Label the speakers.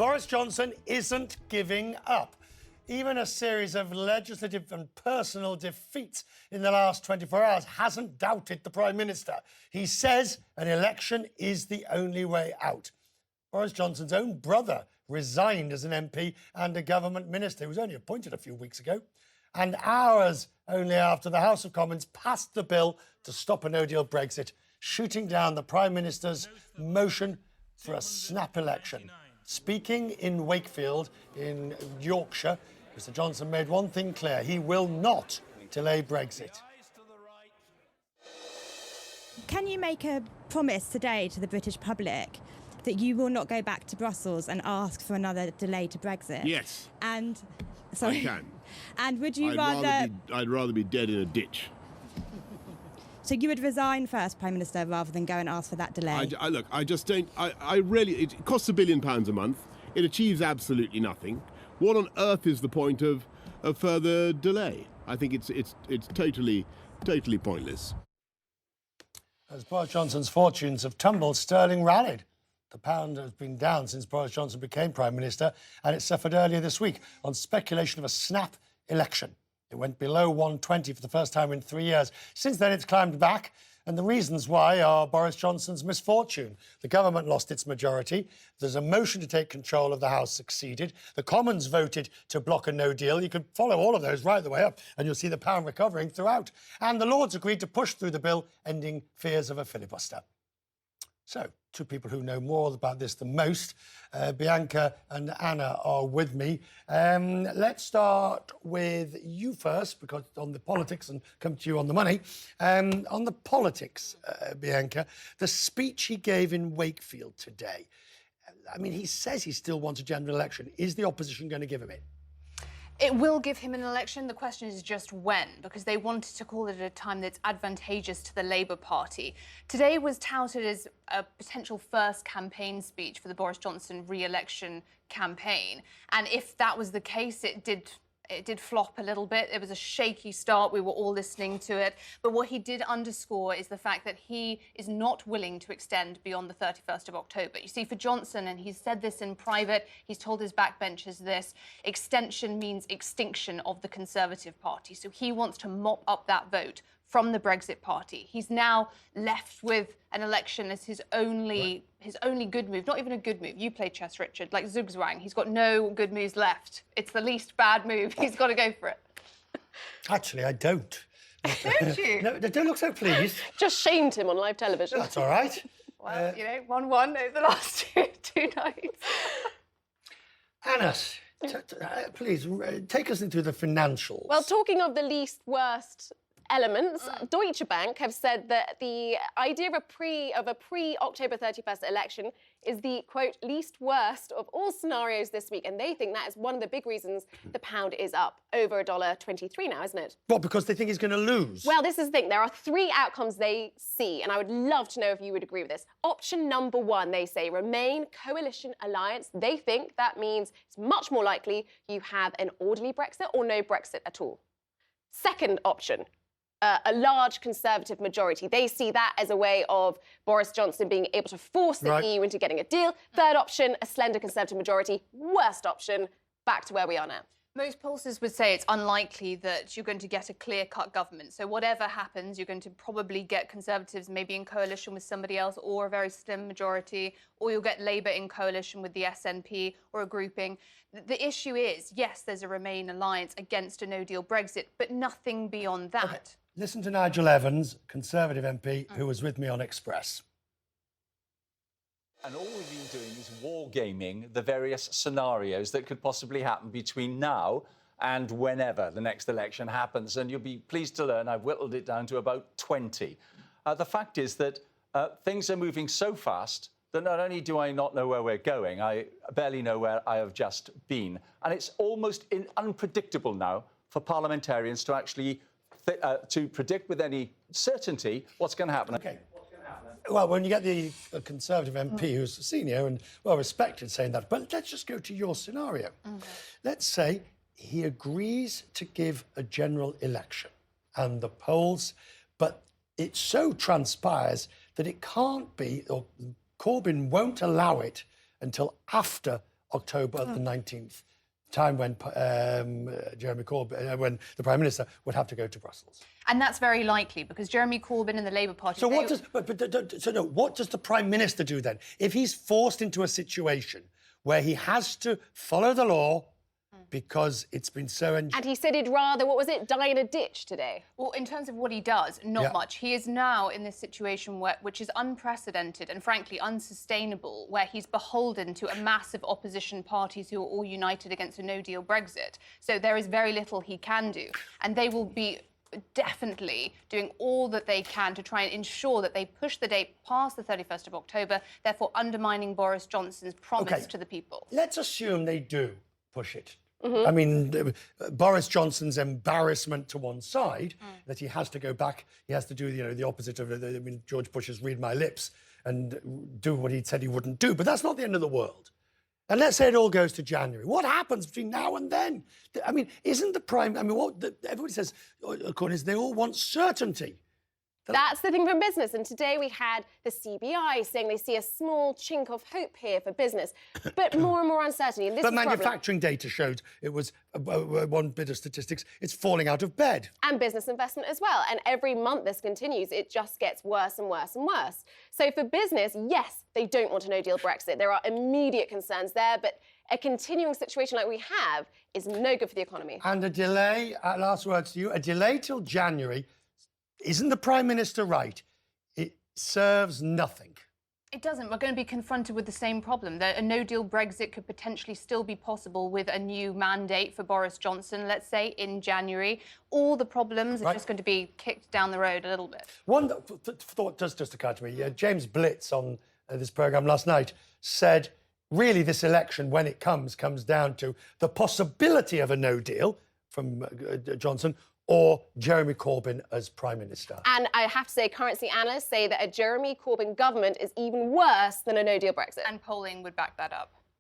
Speaker 1: Boris Johnson isn't giving up. Even a series of legislative and personal defeats in the last 24 hours hasn't doubted the Prime Minister. He says an election is the only way out. Boris Johnson's own brother resigned as an MP and a government minister. He was only appointed a few weeks ago. And hours only after the House of Commons passed the bill to stop a no-deal Brexit, shooting down the Prime Minister's motion for a snap election. Speaking in Wakefield in Yorkshire, Mr Johnson made one thing clear: he will not delay Brexit.
Speaker 2: Can you make a promise today to the British public that you will not go back to Brussels and ask for another delay to Brexit?
Speaker 3: Yes.
Speaker 2: And sorry.
Speaker 3: I can.
Speaker 2: And would you
Speaker 3: I'd rather be dead in a ditch.
Speaker 2: So you would resign first, Prime Minister, rather than go and ask for that delay?
Speaker 3: Look, I just don't. I really. It costs £1 billion a month. It achieves absolutely nothing. What on earth is the point of further delay? I think it's totally pointless.
Speaker 1: As Boris Johnson's fortunes have tumbled, sterling rallied. The pound has been down since Boris Johnson became Prime Minister, and it suffered earlier this week on speculation of a snap election. It went below 120 for the first time in 3 years. Since then, it's climbed back, and the reasons why are Boris Johnson's misfortune. The government lost its majority. There's a motion to take control of the House succeeded. The Commons voted to block a no deal. You could follow all of those right the way up, and you'll see the pound recovering throughout. And the Lords agreed to push through the bill, ending fears of a filibuster. So, two people who know more about this than most, Bianca and Anna, are with me. Let's start with you first, because on the politics, and come to you on the money. On the politics, Bianca, the speech he gave in Wakefield today, I mean, he says he still wants a general election. Is the opposition going to give him it?
Speaker 4: It will give him an election. The question is just when, because they wanted to call it at a time that's advantageous to the Labour Party. Today was touted as a potential first campaign speech for the Boris Johnson re-election campaign. And if that was the case, it did flop a little bit. It was a shaky start. We were all listening to it. But what he did underscore is the fact that he is not willing to extend beyond the 31st of October. You see, for Johnson, and he's said this in private, he's told his backbenchers this, extension means extinction of the Conservative Party. So he wants to mop up that vote from the Brexit Party. He's now left with an election as his only good move. Not even a good move. You play chess, Richard, like Zugzwang. He's got no good moves left. It's the least bad move. He's got to go for it.
Speaker 1: Actually, I don't.
Speaker 4: Don't you?
Speaker 1: No, don't look so pleased.
Speaker 5: Just shamed him on live television.
Speaker 1: That's all right.
Speaker 4: Well, you know, 1-1 over the last two nights.
Speaker 1: Anna, please, take us into the financials.
Speaker 5: Well, talking of the least worst elements, Deutsche Bank have said that the idea of a pre-October 31st election is the, quote, least worst of all scenarios this week. And they think that is one of the big reasons the pound is up over $1.23 now, isn't it?
Speaker 1: What, because they think he's going to lose?
Speaker 5: Well, this is the thing. There are three outcomes they see, and I would love to know if you would agree with this. Option number one, they say, Remain coalition alliance. They think that means it's much more likely you have an orderly Brexit or no Brexit at all. Second option, a large Conservative majority. They see that as a way of Boris Johnson being able to force the EU into getting a deal. Third option, a slender Conservative majority. Worst option, back to where we are now.
Speaker 4: Most pollsters would say it's unlikely that you're going to get a clear-cut government. So whatever happens, you're going to probably get Conservatives maybe in coalition with somebody else or a very slim majority, or you'll get Labour in coalition with the SNP or a grouping. The issue is, yes, there's a Remain alliance against a no-deal Brexit, but nothing beyond that.
Speaker 1: Okay. Listen to Nigel Evans, Conservative MP, who was with me on Express.
Speaker 6: And all we've been doing is wargaming the various scenarios that could possibly happen between now and whenever the next election happens. And you'll be pleased to learn I've whittled it down to about 20. The fact is that things are moving so fast that not only do I not know where we're going, I barely know where I have just been. And it's almost unpredictable now for parliamentarians to actually to predict with any certainty what's going to happen.
Speaker 1: Okay. Well, when you get the Conservative MP who's senior and well-respected saying that, but let's just go to your scenario. Let's say he agrees to give a general election and the polls, but it so transpires that it can't be, or Corbyn won't allow it until after October the 19th, time when Jeremy Corbyn, when the Prime Minister would have to go to Brussels.
Speaker 4: And that's very likely because Jeremy Corbyn and the Labour Party...
Speaker 1: So what does the Prime Minister do then? If he's forced into a situation where he has to follow the law because it's been so...
Speaker 5: And he said he'd rather, what was it, die in a ditch today?
Speaker 4: Well, in terms of what he does, not much. He is now in this situation which is unprecedented and, frankly, unsustainable, where he's beholden to a massive opposition parties who are all united against a no-deal Brexit. So there is very little he can do. And they will be definitely doing all that they can to try and ensure that they push the date past the 31st of October, therefore undermining Boris Johnson's promise to the people.
Speaker 1: Let's assume they do push it. I mean, Boris Johnson's embarrassment to one side, that he has to go back, he has to do, the opposite of George Bush's read my lips and do what he'd said he wouldn't do. But that's not the end of the world. And let's say it all goes to January. What happens between now and then? I mean, isn't the Prime... I mean, everybody says, according to this, they all want certainty.
Speaker 5: That's the thing from business. And today we had the CBI saying they see a small chink of hope here for business, but more and more uncertainty. And this
Speaker 1: but
Speaker 5: is
Speaker 1: manufacturing data showed it was one bit of statistics. It's falling out of bed.
Speaker 5: And business investment as well. And every month this continues, it just gets worse and worse and worse. So for business, yes, they don't want a no-deal Brexit. There are immediate concerns there, but a continuing situation like we have is no good for the economy.
Speaker 1: And a delay, last words to you, a delay till January. Isn't the Prime Minister right? It serves nothing.
Speaker 4: It doesn't. We're going to be confronted with the same problem. That a no-deal Brexit could potentially still be possible with a new mandate for Boris Johnson, let's say, in January. All the problems are just going to be kicked down the road a little bit.
Speaker 1: One thought does just occur to me. James Blitz on this programme last night said, really, this election, when it comes down to the possibility of a no-deal from Johnson or Jeremy Corbyn as Prime Minister.
Speaker 5: And I have to say, currency analysts say that a Jeremy Corbyn government is even worse than a no-deal Brexit.
Speaker 4: And polling would back that up.